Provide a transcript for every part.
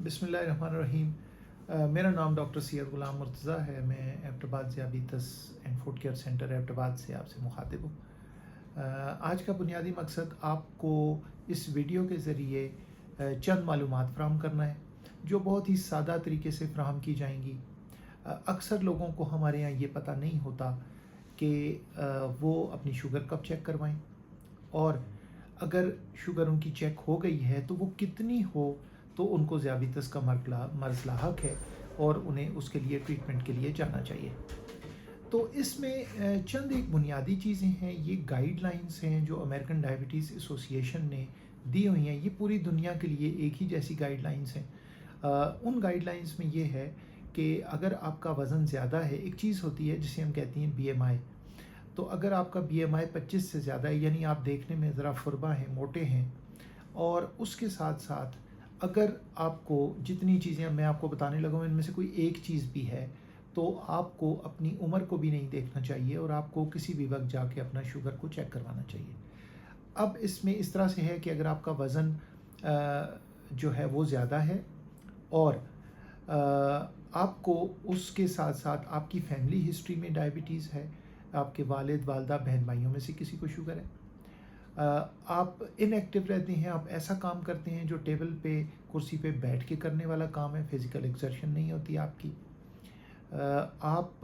बिस्मिल्लाहिर्रहमानिर्रहीम। मेरा नाम डॉक्टर सैयद ग़ुलाम मुर्तज़ा है। मैं Abbottabad diabetes and food care centre Abbottabad से आपसे मुखातिब हूँ। आज का बुनियादी मकसद आपको इस वीडियो के ज़रिए चंद मालूमात फ़राहम करना है जो बहुत ही सादा तरीके से फ़राहम की जाएंगी। अक्सर लोगों को हमारे यहाँ ये पता नहीं होता कि वो अपनी शुगर कब चेक करवाएं, और अगर शुगर उनकी चेक हो गई है तो वो कितनी हो तो उनको ज़ियाबीतस का मर्ज़ लाहक है और उन्हें उसके लिए ट्रीटमेंट के लिए जाना चाहिए। तो इसमें चंद एक बुनियादी चीज़ें हैं, ये गाइडलाइंस हैं जो अमेरिकन डायबिटीज़ एसोसिएशन ने दी हुई हैं। ये पूरी दुनिया के लिए एक ही जैसी गाइडलाइंस हैं। उन गाइडलाइंस में ये है कि अगर आपका वज़न ज़्यादा है, एक चीज़ होती है जिसे हम कहते हैं BMI। तो अगर आपका BMI 25 से ज़्यादा है, यानी आप देखने में ज़रा फुरबा हैं, मोटे हैं, और उसके साथ साथ अगर आपको जितनी चीज़ें मैं आपको बताने लगा हूँ इनमें से कोई एक चीज़ भी है तो आपको अपनी उम्र को भी नहीं देखना चाहिए और आपको किसी भी वक्त जाके अपना शुगर को चेक करवाना चाहिए। अब इसमें इस तरह से है कि अगर आपका वज़न जो है वो ज़्यादा है और आपको उसके साथ साथ आपकी फैमिली हिस्ट्री में डायबिटीज़ है, आपके वालिद वालदा बहन भाइयों में से किसी को शुगर है, आप इनएक्टिव रहते हैं, आप ऐसा काम करते हैं जो टेबल पे कुर्सी पे बैठ के करने वाला काम है, फिज़िकल एक्सर्शन नहीं होती आपकी, आप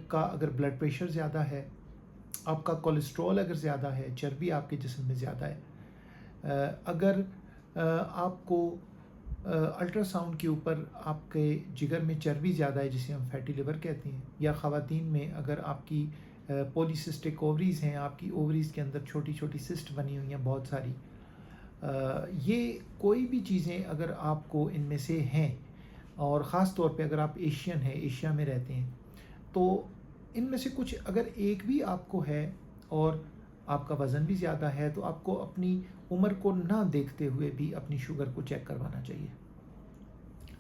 का अगर ब्लड प्रेशर ज़्यादा है, आपका कोलेस्ट्रॉल अगर ज़्यादा है, चर्बी आपके जिस्म में ज़्यादा है, अगर आपको अल्ट्रासाउंड के ऊपर आपके जिगर में चर्बी ज़्यादा है जिसे हम फैटी लिवर कहते हैं, या ख़वातीन में अगर आपकी पॉलीसिस्टिक ओवरीज़ हैं, आपकी ओवरीज़ के अंदर छोटी छोटी सिस्ट बनी हुई हैं बहुत सारी, ये कोई भी चीज़ें अगर आपको इनमें से हैं, और ख़ास तौर पे अगर आप एशियन हैं, एशिया में रहते हैं, तो इनमें से कुछ अगर एक भी आपको है और आपका वज़न भी ज़्यादा है तो आपको अपनी उम्र को ना देखते हुए भी अपनी शुगर को चेक करवाना चाहिए।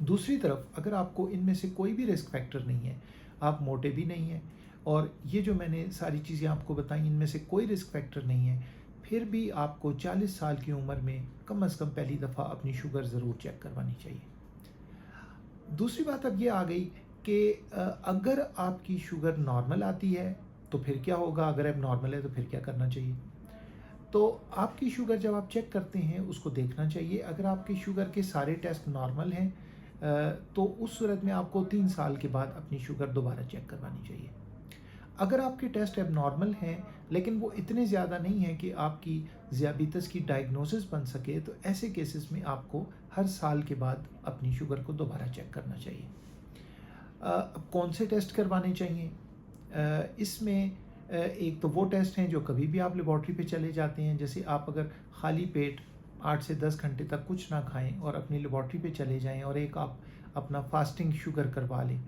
दूसरी तरफ अगर आपको इनमें से कोई भी रिस्क फैक्टर नहीं है, आप मोटे भी नहीं हैं और ये जो मैंने सारी चीज़ें आपको बताई इनमें से कोई रिस्क फैक्टर नहीं है, फिर भी आपको 40 साल की उम्र में कम से कम पहली दफ़ा अपनी शुगर ज़रूर चेक करवानी चाहिए। दूसरी बात अब ये आ गई कि अगर आपकी शुगर नॉर्मल आती है तो फिर क्या होगा, अगर अब नॉर्मल है तो फिर क्या करना चाहिए। तो आपकी शुगर जब आप चेक करते हैं उसको देखना चाहिए। अगर आपकी शुगर के सारे टेस्ट नॉर्मल हैं तो उस सूरत में आपको 3 साल के बाद अपनी शुगर दोबारा चेक करवानी चाहिए। अगर आपके टेस्ट अब नॉर्मल हैं लेकिन वो इतने ज़्यादा नहीं हैं कि आपकी ज़ियाबीतस की डायग्नोसिस बन सके, तो ऐसे केसेस में आपको हर साल के बाद अपनी शुगर को दोबारा चेक करना चाहिए। अब कौन से टेस्ट करवाने चाहिए? इसमें एक तो वो टेस्ट हैं जो कभी भी आप लेबॉर्ट्री पे चले जाते हैं, जैसे आप अगर खाली पेट 8 से 10 घंटे तक कुछ ना खाएं और अपनी लेबॉर्ट्री पे चले जाएं और एक आप अपना फास्टिंग शुगर करवा लें।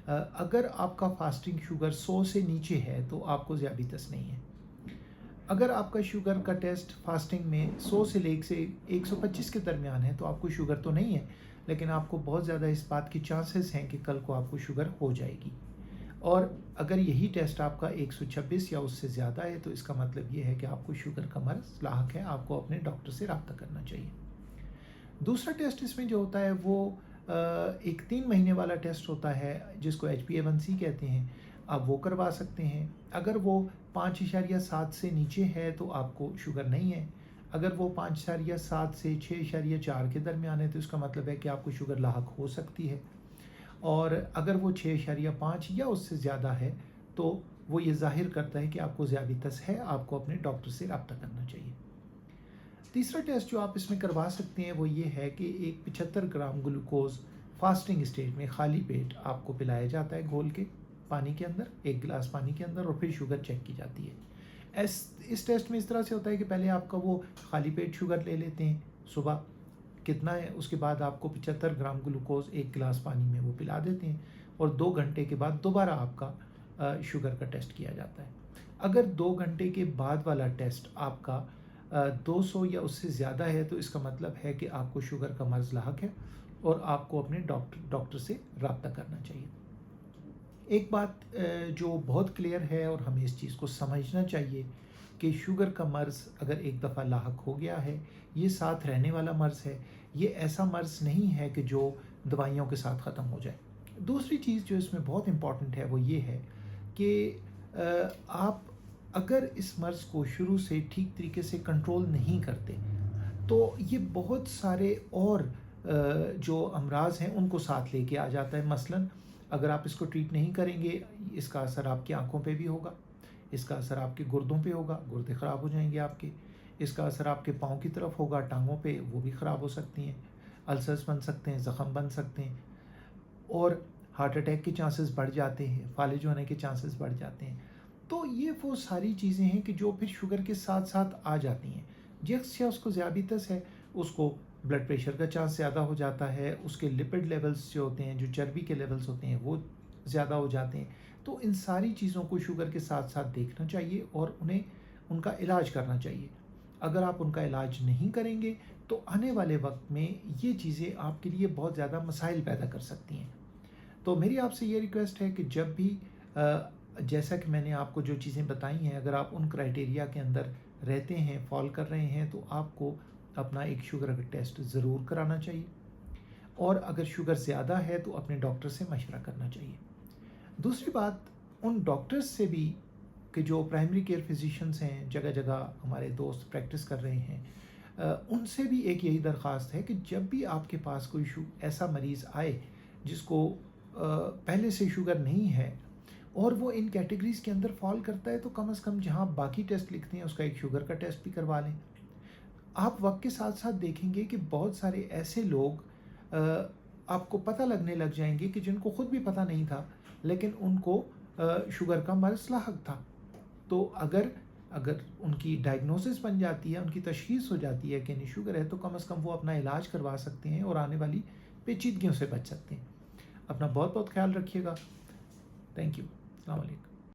अगर आपका फास्टिंग शुगर 100 से नीचे है तो आपको ज़ियाबीतस नहीं है। अगर आपका शुगर का टेस्ट फास्टिंग में 100 से लेके 125 के दरमियान है तो आपको शुगर तो नहीं है, लेकिन आपको बहुत ज़्यादा इस बात की चांसेस हैं कि कल को आपको शुगर हो जाएगी। और अगर यही टेस्ट आपका 126 या उससे ज़्यादा है तो इसका मतलब ये है कि आपको शुगर का मर्ज़ लाहक है, आपको अपने डॉक्टर से रब्ता करना चाहिए। दूसरा टेस्ट इसमें जो होता है वो एक 3 महीने वाला टेस्ट होता है जिसको HbA1c कहते हैं, आप वो करवा सकते हैं। अगर वो 5.7 से नीचे है तो आपको शुगर नहीं है, अगर वो 5.7 से 6.4 के दरमियान है तो इसका मतलब है कि आपको शुगर लाहक हो सकती है, और अगर वो 6.5 या उससे ज़्यादा है तो वो ये ज़ाहिर करता है कि आपको ज़ियाबीतस है, आपको अपने डॉक्टर से रब्ता करना चाहिए। तीसरा टेस्ट जो आप इसमें करवा सकते हैं वो ये है कि एक 75 ग्राम ग्लूकोज फास्टिंग स्टेट में खाली पेट आपको पिलाया जाता है घोल के पानी के अंदर, 1 गिलास पानी के अंदर, और फिर शुगर चेक की जाती है। इस टेस्ट में इस तरह से होता है कि पहले आपका वो खाली पेट शुगर ले लेते हैं, सुबह कितना है, उसके बाद आपको 75 ग्राम ग्लूकोज 1 गिलास पानी में वो पिला देते हैं और 2 घंटे के बाद दोबारा आपका शुगर का टेस्ट किया जाता है। अगर 2 घंटे के बाद वाला टेस्ट आपका 200 या उससे ज़्यादा है तो इसका मतलब है कि आपको शुगर का मर्ज़ लाहक है और आपको अपने डॉक्टर से रब्ता करना चाहिए। एक बात जो बहुत क्लियर है और हमें इस चीज़ को समझना चाहिए कि शुगर का मर्ज़ अगर एक दफ़ा लाहक हो गया है, ये साथ रहने वाला मर्ज़ है, یہ ایسا مرض نہیں ہے کہ جو دوائیوں کے ساتھ ختم ہو جائے۔ دوسری چیز جو اس میں بہت امپورٹنٹ ہے وہ یہ ہے کہ آپ اگر اس مرض کو شروع سے ٹھیک طریقے سے کنٹرول نہیں کرتے تو یہ بہت سارے اور جو امراض ہیں ان کو ساتھ لے کے آ جاتا ہے۔ مثلاً اگر آپ اس کو ٹریٹ نہیں کریں گے، اس کا اثر آپ کی آنکھوں پہ بھی ہوگا، اس کا اثر آپ کے گردوں پہ ہوگا، گردے خراب ہو جائیں گے آپ کے، اس کا اثر آپ کے پاؤں کی طرف ہوگا، ٹانگوں پہ، وہ بھی خراب ہو سکتی ہیں، السرز بن سکتے ہیں، زخم بن سکتے ہیں، اور ہارٹ اٹیک کے چانسز بڑھ جاتے ہیں، فالج ہونے کے چانسز بڑھ جاتے ہیں۔ تو یہ وہ ساری چیزیں ہیں کہ جو پھر شوگر کے ساتھ ساتھ آ جاتی ہیں۔ جس شخص کو ذیابیطس ہے اس کو بلڈ پریشر کا چانس زیادہ ہو جاتا ہے، اس کے لپڈ لیولز جو ہوتے ہیں، جو چربی کے لیولز ہوتے ہیں وہ زیادہ ہو جاتے ہیں۔ تو ان ساری چیزوں کو شوگر کے ساتھ ساتھ دیکھنا چاہیے اور انہیں ان کا علاج کرنا چاہیے۔ اگر آپ ان کا علاج نہیں کریں گے تو آنے والے وقت میں یہ چیزیں آپ کے لیے بہت زیادہ مسائل پیدا کر سکتی ہیں۔ تو میری آپ سے یہ ریکویسٹ ہے کہ جب بھی جیسا کہ میں نے آپ کو جو چیزیں بتائی ہیں، اگر آپ ان کرائٹیریا کے اندر رہتے ہیں، فال کر رہے ہیں، تو آپ کو اپنا ایک شوگر کا ٹیسٹ ضرور کرانا چاہیے، اور اگر شوگر زیادہ ہے تو اپنے ڈاکٹر سے مشورہ کرنا چاہیے۔ دوسری بات، ان ڈاکٹرز سے بھی کہ جو پرائمری کیئر فزیشنز ہیں، جگہ جگہ ہمارے دوست پریکٹس کر رہے ہیں، ان سے بھی ایک یہی درخواست ہے کہ جب بھی آپ کے پاس کوئی ایسا مریض آئے جس کو پہلے سے شوگر نہیں ہے اور وہ ان کیٹیگریز کے اندر فال کرتا ہے، تو کم از کم جہاں باقی ٹیسٹ لکھتے ہیں اس کا ایک شوگر کا ٹیسٹ بھی کروا لیں۔ آپ وقت کے ساتھ ساتھ دیکھیں گے کہ بہت سارے ایسے لوگ آپ کو پتہ لگنے لگ جائیں گے کہ جن کو خود بھی پتہ نہیں تھا لیکن ان کو شوگر کا مرض لاحق تھا۔ تو اگر ان کی ڈائگنوسس بن جاتی ہے، ان کی تشخیص ہو جاتی ہے کہ انہیں شوگر ہے، تو کم از کم وہ اپنا علاج کروا سکتے ہیں اور آنے والی پیچیدگیوں سے بچ سکتے ہیں۔ اپنا بہت بہت خیال رکھیے گا۔ Thank you. السلام علیکم۔